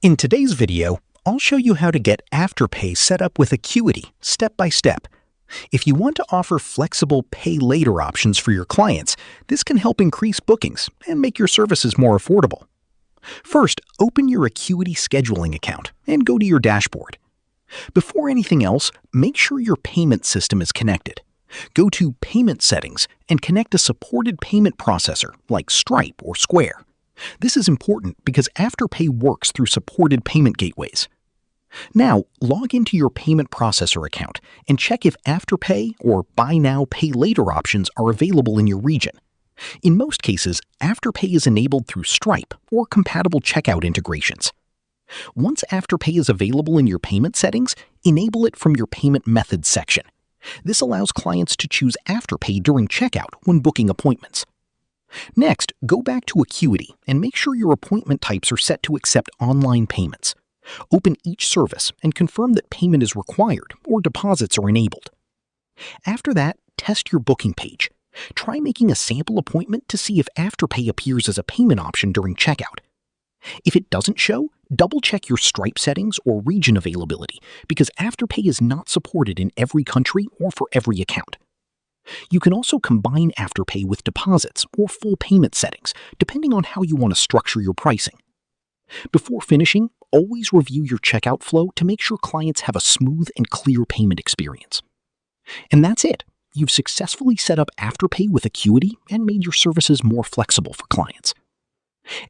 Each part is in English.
In today's video, I'll show you how to get Afterpay set up with Acuity step by step. If you want to offer flexible pay later options for your clients, this can help increase bookings and make your services more affordable. First, open your Acuity Scheduling account and go to your dashboard. Before anything else, make sure your payment system is connected. Go to Payment Settings and connect a supported payment processor like Stripe or Square. This is important because Afterpay works through supported payment gateways. Now, log into your payment processor account and check if Afterpay or Buy Now, Pay Later options are available in your region. In most cases, Afterpay is enabled through Stripe or compatible checkout integrations. Once Afterpay is available in your payment settings, enable it from your Payment Methods section. This allows clients to choose Afterpay during checkout when booking appointments. Next, go back to Acuity and make sure your appointment types are set to accept online payments. Open each service and confirm that payment is required or deposits are enabled. After that, test your booking page. Try making a sample appointment to see if Afterpay appears as a payment option during checkout. If it doesn't show, double-check your Stripe settings or region availability because Afterpay is not supported in every country or for every account. You can also combine Afterpay with deposits or full payment settings, depending on how you want to structure your pricing. Before finishing, always review your checkout flow to make sure clients have a smooth and clear payment experience. And that's it. You've successfully set up Afterpay with Acuity and made your services more flexible for clients.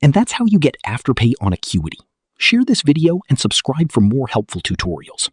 And that's how you get Afterpay on Acuity. Share this video and subscribe for more helpful tutorials.